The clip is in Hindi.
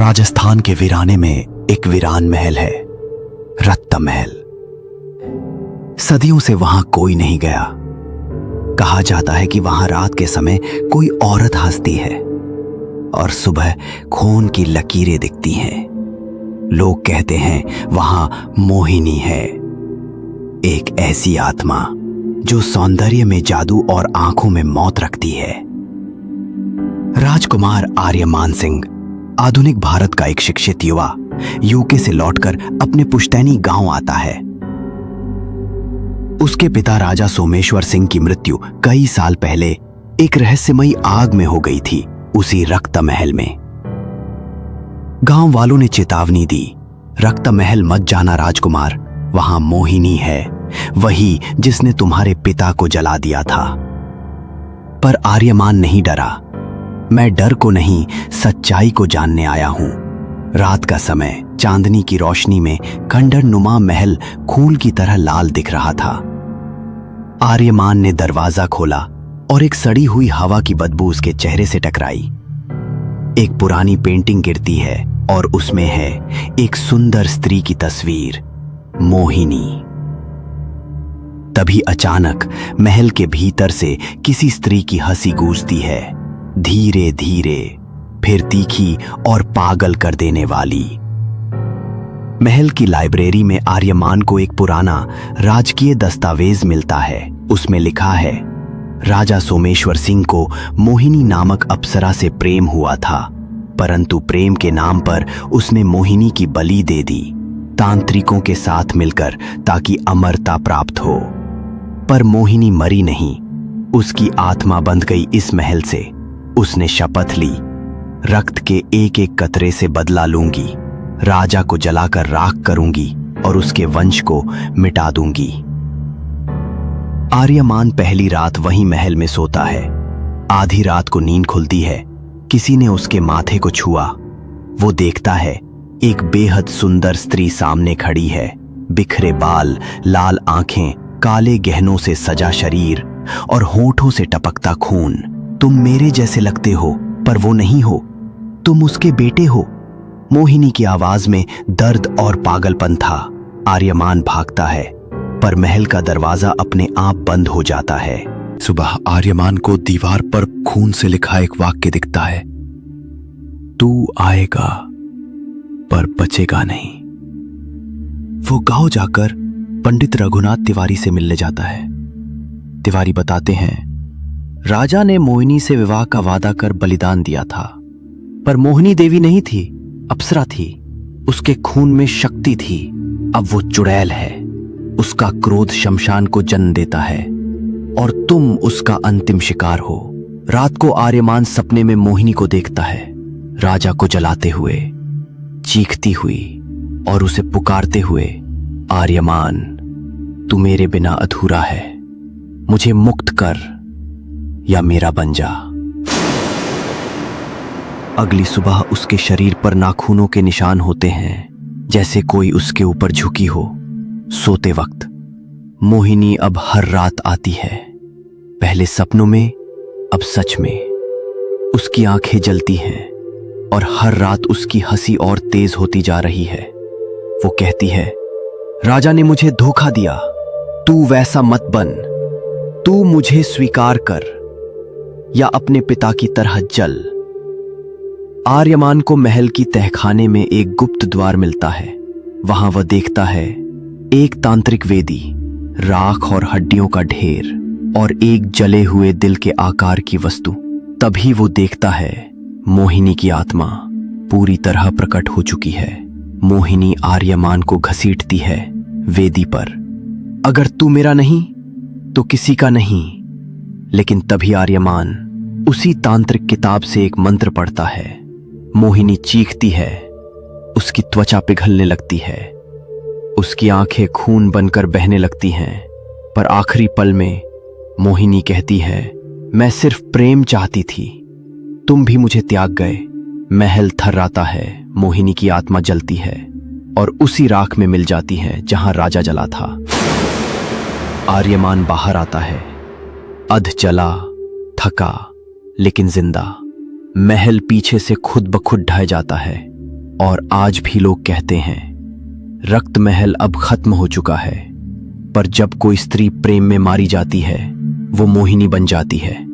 राजस्थान के वीराने में एक वीरान महल है, रक्त महल। सदियों से वहां कोई नहीं गया। कहा जाता है कि वहां रात के समय कोई औरत हंसती है और सुबह खून की लकीरें दिखती हैं। लोग कहते हैं वहां मोहिनी है, एक ऐसी आत्मा जो सौंदर्य में जादू और आंखों में मौत रखती है। राजकुमार आर्यमान सिंह आधुनिक भारत का एक शिक्षित युवा यूके से लौटकर अपने पुश्तैनी गांव आता है। उसके पिता राजा सोमेश्वर सिंह की मृत्यु कई साल पहले एक रहस्यमयी आग में हो गई थी, उसी रक्त महल में। गांव वालों ने चेतावनी दी, रक्त महल मत जाना राजकुमार, वहां मोहिनी है, वही जिसने तुम्हारे पिता को जला दिया था। पर आर्यमान नहीं डरा। मैं डर को नहीं, सच्चाई को जानने आया हूं। रात का समय चांदनी की रोशनी में खंडर नुमा महल खून की तरह लाल दिख रहा था। आर्यमान ने दरवाजा खोला और एक सड़ी हुई हवा की बदबू उसके चेहरे से टकराई। एक पुरानी पेंटिंग गिरती है और उसमें है एक सुंदर स्त्री की तस्वीर, मोहिनी। तभी अचानक महल के भीतर से किसी स्त्री की हंसी गूंजती है, धीरे धीरे, फिर तीखी और पागल कर देने वाली। महल की लाइब्रेरी में आर्यमान को एक पुराना राजकीय दस्तावेज मिलता है। उसमें लिखा है, राजा सोमेश्वर सिंह को मोहिनी नामक अप्सरा से प्रेम हुआ था, परंतु प्रेम के नाम पर उसने मोहिनी की बलि दे दी, तांत्रिकों के साथ मिलकर, ताकि अमरता प्राप्त हो। पर मोहिनी मरी नहीं, उसकी आत्मा बंध गई इस महल से। उसने शपथ ली, रक्त के एक एक कतरे से बदला लूंगी, राजा को जलाकर राख करूंगी और उसके वंश को मिटा दूंगी। आर्यमान पहली रात वहीं महल में सोता है। आधी रात को नींद खुलती है, किसी ने उसके माथे को छुआ। वो देखता है एक बेहद सुंदर स्त्री सामने खड़ी है, बिखरे बाल, लाल आंखें, काले गहनों से सजा शरीर और होठों से टपकता खून। तुम मेरे जैसे लगते हो, पर वो नहीं हो, तुम उसके बेटे हो। मोहिनी की आवाज में दर्द और पागलपन था। आर्यमान भागता है, पर महल का दरवाजा अपने आप बंद हो जाता है। सुबह आर्यमान को दीवार पर खून से लिखा एक वाक्य दिखता है, तू आएगा पर बचेगा नहीं। वो गांव जाकर पंडित रघुनाथ तिवारी से मिलने जाता है। तिवारी बताते हैं, राजा ने मोहिनी से विवाह का वादा कर बलिदान दिया था, पर मोहिनी देवी नहीं थी, अप्सरा थी। उसके खून में शक्ति थी। अब वो चुड़ैल है। उसका क्रोध शमशान को जन्म देता है और तुम उसका अंतिम शिकार हो। रात को आर्यमान सपने में मोहिनी को देखता है, राजा को जलाते हुए, चीखती हुई और उसे पुकारते हुए, आर्यमान, तू मेरे बिना अधूरा है, मुझे मुक्त कर या मेरा बन जा। अगली सुबह उसके शरीर पर नाखूनों के निशान होते हैं, जैसे कोई उसके ऊपर झुकी हो। सोते वक्त मोहिनी अब हर रात आती है, पहले सपनों में, अब सच में। उसकी आंखें जलती हैं और हर रात उसकी हंसी और तेज होती जा रही है। वो कहती है, राजा ने मुझे धोखा दिया, तू वैसा मत बन, तू मुझे स्वीकार कर या अपने पिता की तरह जल। आर्यमान को महल की तहखाने में एक गुप्त द्वार मिलता है। वहां वह देखता है एक तांत्रिक वेदी, राख और हड्डियों का ढेर और एक जले हुए दिल के आकार की वस्तु। तभी वो देखता है मोहिनी की आत्मा पूरी तरह प्रकट हो चुकी है। मोहिनी आर्यमान को घसीटती है वेदी पर। अगर तू मेरा नहीं तो किसी का नहीं। लेकिन तभी आर्यमान उसी तांत्रिक किताब से एक मंत्र पढ़ता है। मोहिनी चीखती है, उसकी त्वचा पिघलने लगती है, उसकी आंखें खून बनकर बहने लगती हैं। पर आखिरी पल में मोहिनी कहती है, मैं सिर्फ प्रेम चाहती थी, तुम भी मुझे त्याग गए। महल थर्राता है, मोहिनी की आत्मा जलती है और उसी राख में मिल जाती है जहां राजा जला था। आर्यमान बाहर आता है, अध जला, थका लेकिन जिंदा। महल पीछे से खुद ब खुद ढह जाता है। और आज भी लोग कहते हैं रक्त महल अब खत्म हो चुका है, पर जब कोई स्त्री प्रेम में मारी जाती है वो मोहिनी बन जाती है।